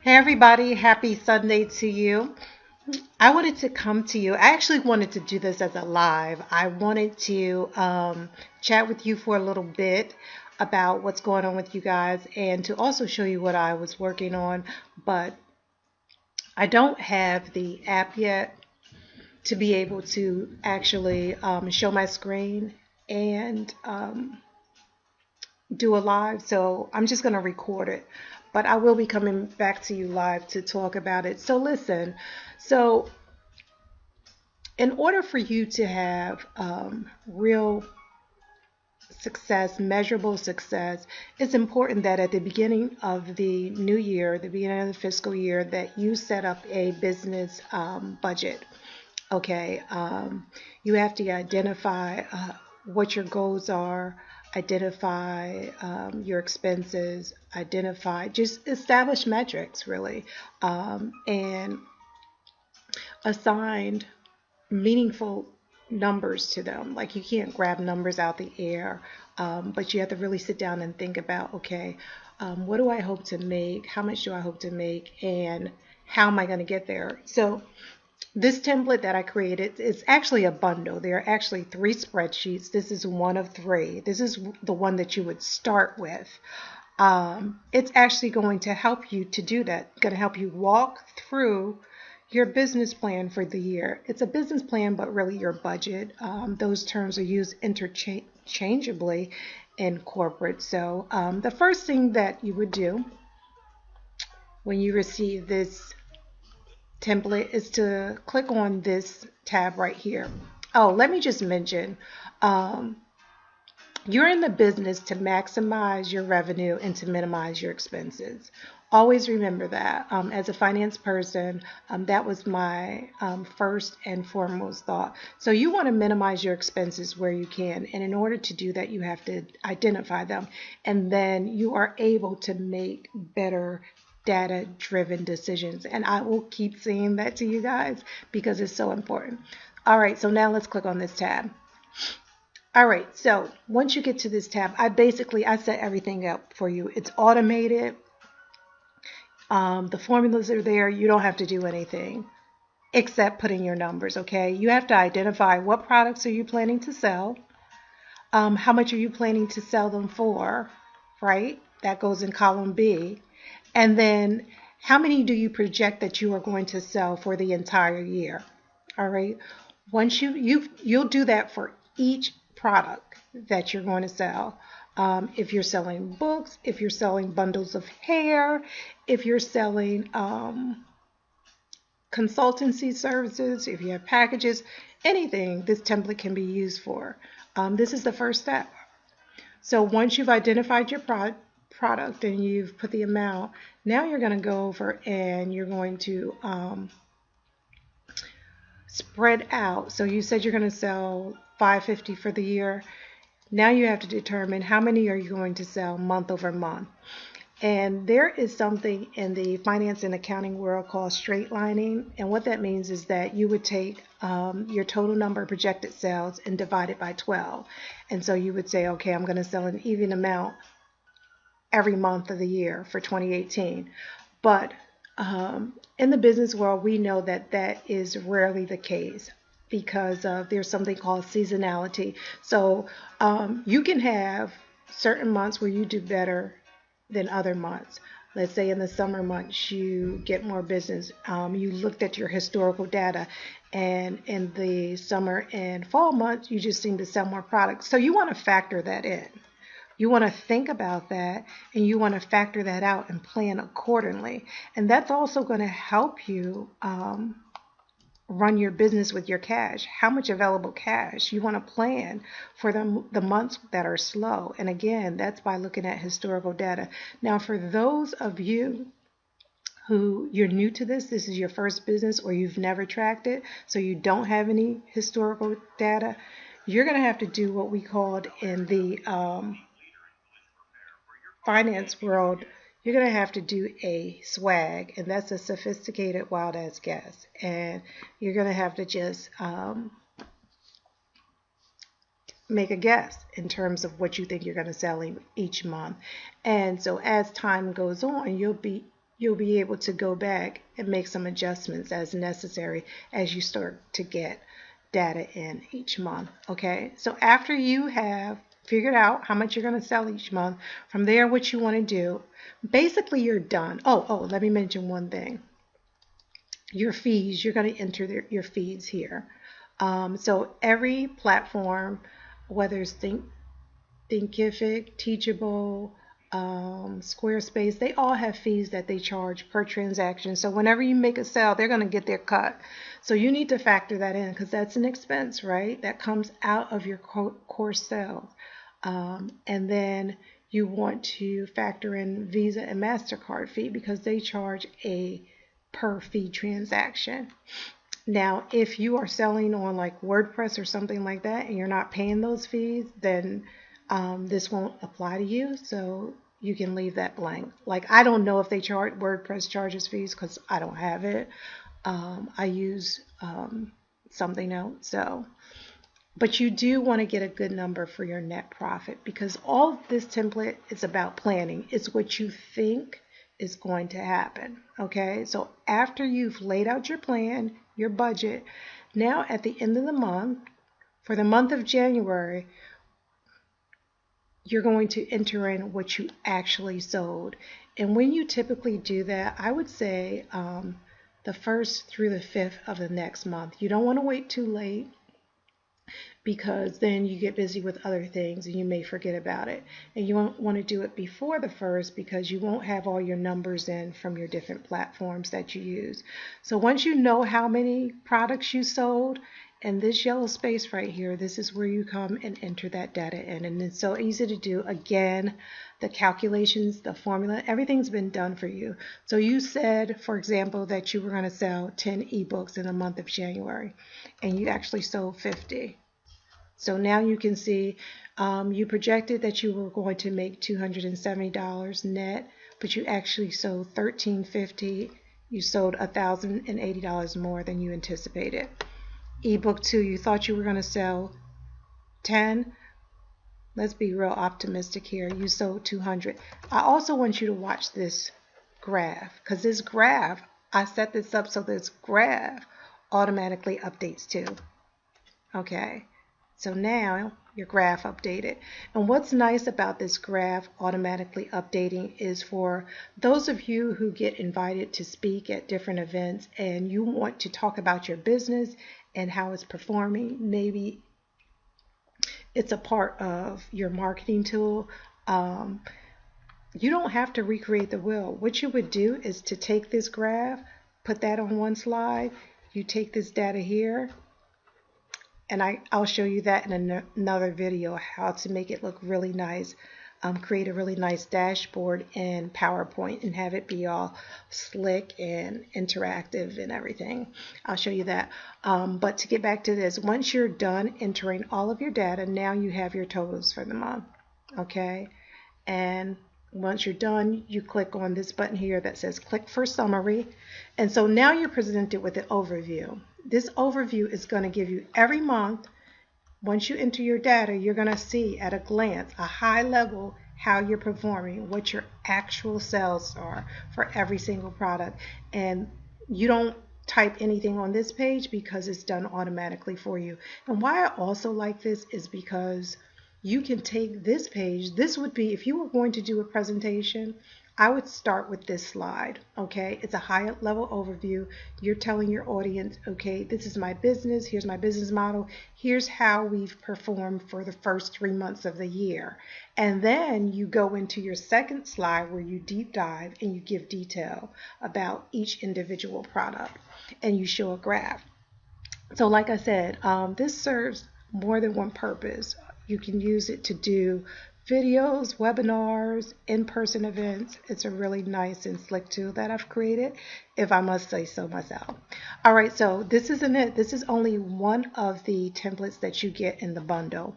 Hey everybody, happy Sunday to you. I wanted to come to you. I actually wanted to do this as a live. I wanted to chat with you for a little bit about what's going on with you guys and to also show you what I was working on. But I don't have the app yet to be able to actually show my screen and do a live. So I'm just going to record it. But I will be coming back to you live to talk about it. So listen, so in order for you to have real success, measurable success, it's important that at the beginning of the new year, the beginning of the fiscal year, that you set up a business budget. Okay, you have to identify what your goals are, identify your expenses, identify, just establish metrics really, and assign meaningful numbers to them. Like you can't grab numbers out the air, but you have to really sit down and think about, okay, what do I hope to make? How much do I hope to make? And how am I going to get there? So this template that I created is actually a bundle. There are actually three spreadsheets. This is one of three. This is the one that you would start with. It's actually going to help you to do that. It's going to help you walk through your business plan for the year. It's a business plan, but really your budget. Those terms are used interchangeably in corporate. So the first thing that you would do when you receive this template is to click on this tab right here. Oh, let me just mention, um, you're in the business to maximize your revenue and to minimize your expenses. Always remember that. As a finance person, that was my first and foremost thought. So you want to minimize your expenses where you can. And in order to do that, you have to identify them. And then you are able to make better data driven decisions. And I will keep saying that to you guys because it's so important. All right, so now let's click on this tab. All right, so once you get to this tab, I set everything up for you. It's automated. The formulas are there. You don't have to do anything except put in your numbers, okay? You have to identify what products are you planning to sell, how much are you planning to sell them for, right? That goes in column B. And then how many do you project that you are going to sell for the entire year? All right. Once you'll do that for each product that you're going to sell. If you're selling books, if you're selling bundles of hair, if you're selling consultancy services, if you have packages, anything this template can be used for. This is the first step. So once you've identified your product and you've put the amount, now you're going to go over and you're going to spread out. So you said you're going to sell 550 for the year. Now you have to determine how many are you going to sell month over month. And there is something in the finance and accounting world called straight lining. And what that means is that you would take your total number of projected sales and divide it by 12. And so you would say, okay, I'm going to sell an even amount every month of the year for 2018. But in the business world, we know that that is rarely the case because there's something called seasonality. So you can have certain months where you do better than other months. Let's say in the summer months you get more business. You looked at your historical data, and in the summer and fall months you just seem to sell more products. So you want to factor that in. You want to think about that and you want to factor that out and plan accordingly. And that's also going to help you run your business with your cash. How much available cash? You want to plan for the months that are slow. And again, that's by looking at historical data. Now, for those of you who you're new to this is your first business or you've never tracked it, so you don't have any historical data, you're going to have to do what we called in the finance world, you're going to have to do a swag, and that's a sophisticated wild ass guess. And you're going to have to just make a guess in terms of what you think you're going to sell each month. And so as time goes on, you'll be you'll be able to go back and make some adjustments as necessary as you start to get data in each month. Okay, so after you have figured out how much you're going to sell each month, from there, what you want to do, basically, you're done. Let me mention one thing. Your fees, you're going to enter your fees here. So every platform, whether it's Thinkific, Teachable, Squarespace, they all have fees that they charge per transaction. So whenever you make a sale, they're going to get their cut. So you need to factor that in because that's an expense, right? That comes out of your core sales. And then you want to factor in Visa and MasterCard fee because they charge a per fee transaction. Now, if you are selling on like WordPress or something like that and you're not paying those fees, then this won't apply to you. So you can leave that blank. Like, I don't know if they charge WordPress charges fees because I don't have it. I use something else. So, but you do want to get a good number for your net profit because all of this template is about planning. It's what you think is going to happen. Okay, so after you've laid out your plan, your budget, now at the end of the month, for the month of January, you're going to enter in what you actually sold. And when you typically do that, I would say the 1st through the 5th of the next month. You don't want to wait too late because then you get busy with other things and you may forget about it. And you won't want to do it before the 1st because you won't have all your numbers in from your different platforms that you use. So once you know how many products you sold, and this yellow space right here, this is where you come and enter that data in. And it's so easy to do. Again, the calculations, the formula, everything's been done for you. So you said, for example, that you were going to sell 10 ebooks in the month of January, and you actually sold 50. So now you can see you projected that you were going to make $270 net, but you actually sold $1,350. You sold $1,080 more than you anticipated. Ebook 2, you thought you were going to sell 10. Let's be real optimistic here. You sold 200. I also want you to watch this graph because this graph, I set this up so this graph automatically updates too. Okay. So now your graph updated. And what's nice about this graph automatically updating is for those of you who get invited to speak at different events and you want to talk about your business and how it's performing. Maybe it's a part of your marketing tool. You don't have to recreate the wheel. What you would do is to take this graph, put that on one slide. You take this data here, and I'll show you that in another video, how to make it look really nice. Create a really nice dashboard in PowerPoint and have it be all slick and interactive and everything. I'll show you that. But to get back to this, once you're done entering all of your data, now you have your totals for the month. Okay? And once you're done, you click on this button here that says click for summary. And so now you're presented with an overview. This overview is going to give you every month. Once you enter your data, you're going to see at a glance, a high level, how you're performing, what your actual sales are for every single product. And you don't type anything on this page because it's done automatically for you. And why I also like this is because you can take this page. This would be, if you were going to do a presentation, I would start with this slide, okay? It's a high level overview. You're telling your audience, okay, this is my business, here's my business model, here's how we've performed for the first 3 months of the year. And then you go into your second slide where you deep dive and you give detail about each individual product and you show a graph. So like I said, this serves more than one purpose. You can use it to do videos, webinars, in-person events. It's a really nice and slick tool that I've created, if I must say so myself. All right, so this isn't it. This is only one of the templates that you get in the bundle.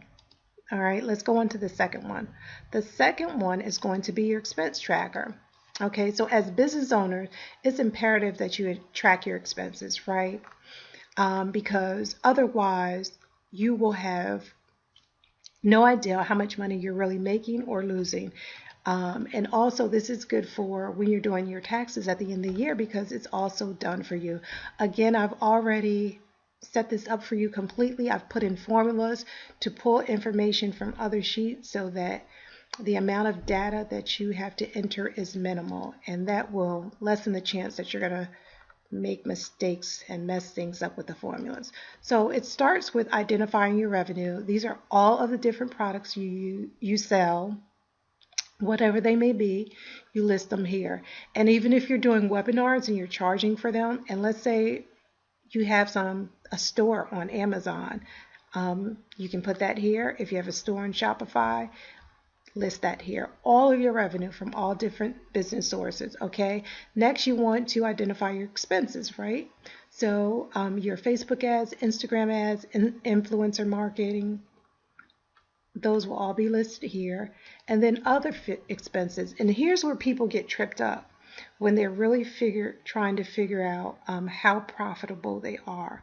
All right, let's go on to the second one. The second one is going to be your expense tracker. Okay, so as business owners, it's imperative that you track your expenses, right? Because otherwise you will have no idea how much money you're really making or losing. And also, this is good for when you're doing your taxes at the end of the year because it's also done for you. Again, I've already set this up for you completely. I've put in formulas to pull information from other sheets so that the amount of data that you have to enter is minimal, and that will lessen the chance that you're going to make mistakes and mess things up with the formulas. So it starts with identifying your revenue. These are all of the different products you sell, whatever they may be, you list them here. And even if you're doing webinars and you're charging for them, and let's say you have a store on Amazon, you can put that here. If you have a store on Shopify, list that here. All of your revenue from all different business sources. Okay. Next, you want to identify your expenses, right? So your Facebook ads, Instagram ads, influencer marketing, those will all be listed here. And then other expenses. And here's where people get tripped up when they're really trying to figure out how profitable they are.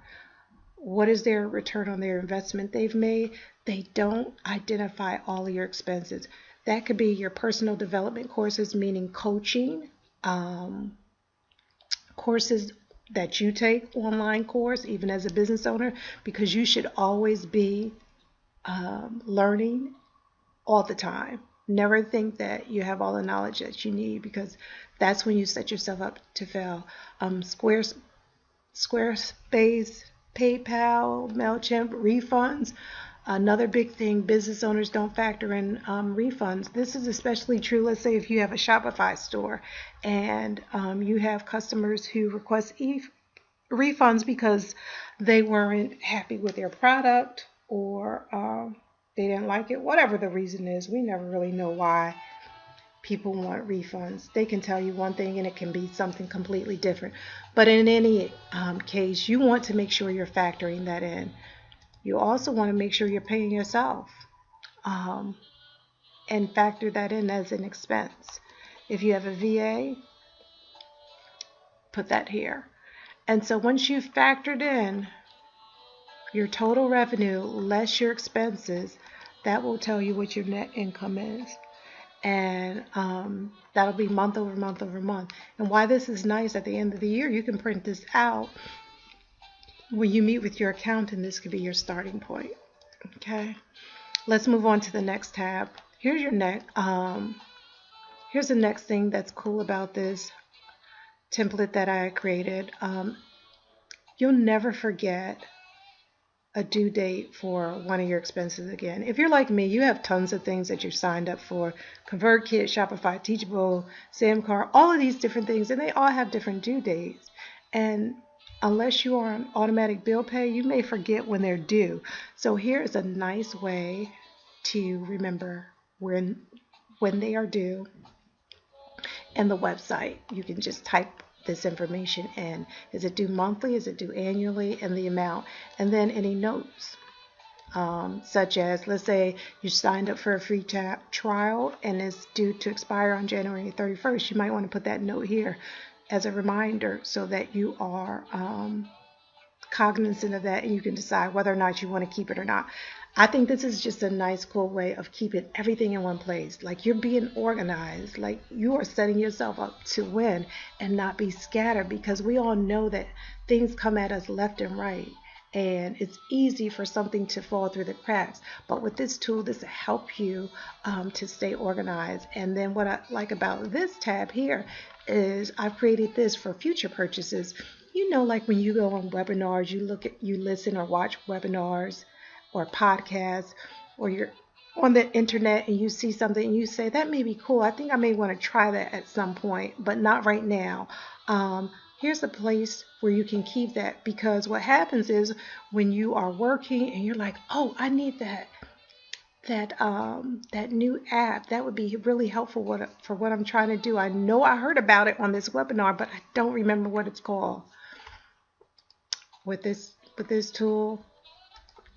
What is their return on their investment they've made? They don't identify all of your expenses. That could be your personal development courses, meaning coaching, courses that you take, online course, even as a business owner, because you should always be learning all the time. Never think that you have all the knowledge that you need because that's when you set yourself up to fail. Squarespace, PayPal, MailChimp, refunds. Another big thing, business owners don't factor in refunds. This is especially true, let's say if you have a Shopify store and you have customers who request refunds because they weren't happy with their product or they didn't like it, whatever the reason is. We never really know why people want refunds. They can tell you one thing and it can be something completely different. But in any case, you want to make sure you're factoring that in. You also want to make sure you're paying yourself and factor that in as an expense. If you have a VA, put that here. And so once you've factored in your total revenue less your expenses, that will tell you what your net income is. And that'll be month over month over month. And why this is nice, at the end of the year, you can print this out. When you meet with your accountant, this could be your starting point. Okay, let's move on to the next tab. Here's your here's the next thing that's cool about this template that I created. You'll never forget a due date for one of your expenses again. If you're like me, you have tons of things that you're signed up for. ConvertKit, Shopify, Teachable, Samcar, all of these different things, and they all have different due dates. And unless you are on automatic bill pay, you may forget when they're due. So here is a nice way to remember when they are due. And the website, you can just type this information in. Is it due monthly? Is it due annually? And the amount. And then any notes, such as, let's say you signed up for a free trial and it's due to expire on January 31st. You might want to put that note here as a reminder so that you are cognizant of that and you can decide whether or not you want to keep it or not. I think this is just a nice, cool way of keeping everything in one place. Like you're being organized, like you are setting yourself up to win and not be scattered, because we all know that things come at us left and right. And it's easy for something to fall through the cracks. But with this tool, this will help you to stay organized. And then what I like about this tab here is I've created this for future purchases. You know, like when you go on webinars, you listen or watch webinars or podcasts, or you're on the internet and you see something and you say, that may be cool. I think I may want to try that at some point, but not right now. Here's a place where you can keep that, because what happens is when you are working and you're like, oh, I need that new app, that would be really helpful for what I'm trying to do. I know I heard about it on this webinar, but I don't remember what it's called. With this tool,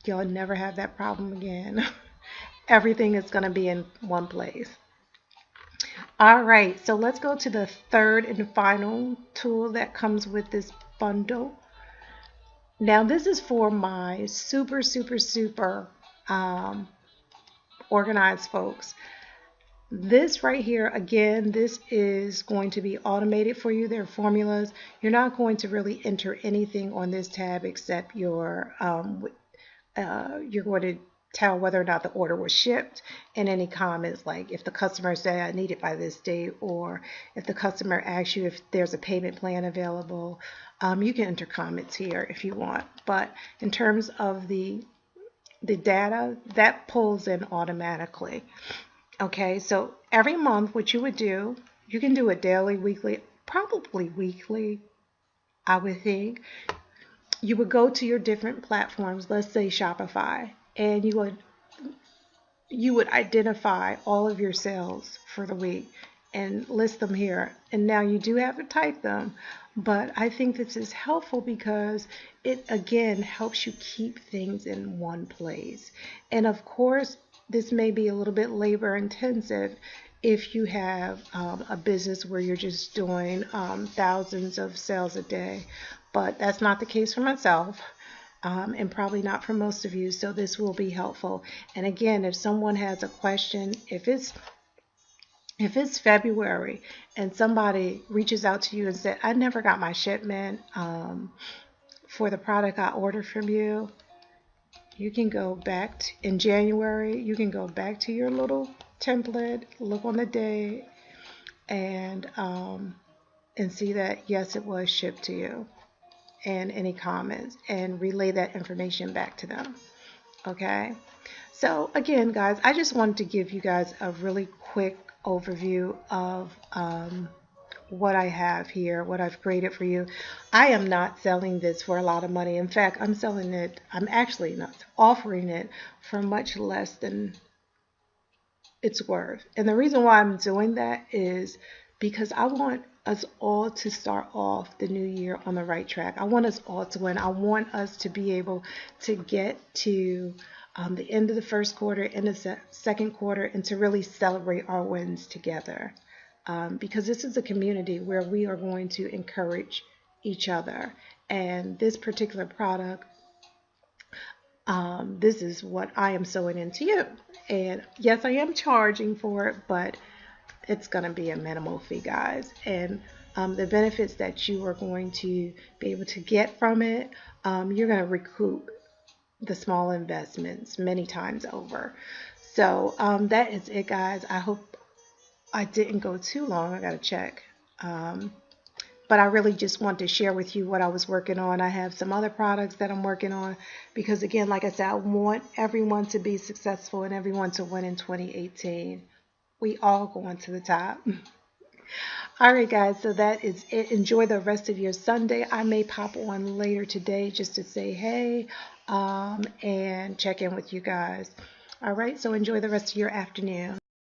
you'll never have that problem again. Everything is going to be in one place. All right, so let's go to the third and final tool that comes with this bundle. Now, this is for my super organized folks. This right here, again, this is going to be automated for you. There are formulas. You're not going to really enter anything on this tab except you're going to tell whether or not the order was shipped and any comments, like if the customer said I need it by this date, or if the customer asks you if there's a payment plan available. You can enter comments here if you want, but in terms of the data, that pulls in automatically. Okay, so every month what you would do, you can do it daily, weekly, probably weekly, I would think. You would go to your different platforms, let's say Shopify, and you would identify all of your sales for the week and list them here. And now you do have to type them, but I think this is helpful because it again helps you keep things in one place. And of course, this may be a little bit labor intensive if you have a business where you're just doing thousands of sales a day, but that's not the case for myself, and probably not for most of you. So this will be helpful. And again, if someone has a question, if it's February and somebody reaches out to you and said, I never got my shipment for the product I ordered from you, you can go back in January, you can go back to your little template, look on the day, and see that yes, it was shipped to you, and any comments, and relay that information back to them. Okay. So again, guys, I just wanted to give you guys a really quick overview of what I have here, what I've created for you. I am not selling this for a lot of money. In fact, I'm actually not offering it for much less than it's worth. And the reason why I'm doing that is because I want us all to start off the new year on the right track. I want us all to win. I want us to be able to get to the end of the first quarter, end of the second quarter, and to really celebrate our wins together. Because this is a community where we are going to encourage each other. And this particular product, this is what I am sewing into you. And yes, I am charging for it, but it's going to be a minimal fee, guys. And the benefits that you are going to be able to get from it, you're going to recoup the small investments many times over. So that is it, guys. I hope I didn't go too long. I got to check. But I really just want to share with you what I was working on. I have some other products that I'm working on because, again, like I said, I want everyone to be successful and everyone to win in 2018. We all going to the top. All right, guys, so that is it. Enjoy the rest of your Sunday. I may pop on later today just to say hey, and check in with you guys. All right, so enjoy the rest of your afternoon.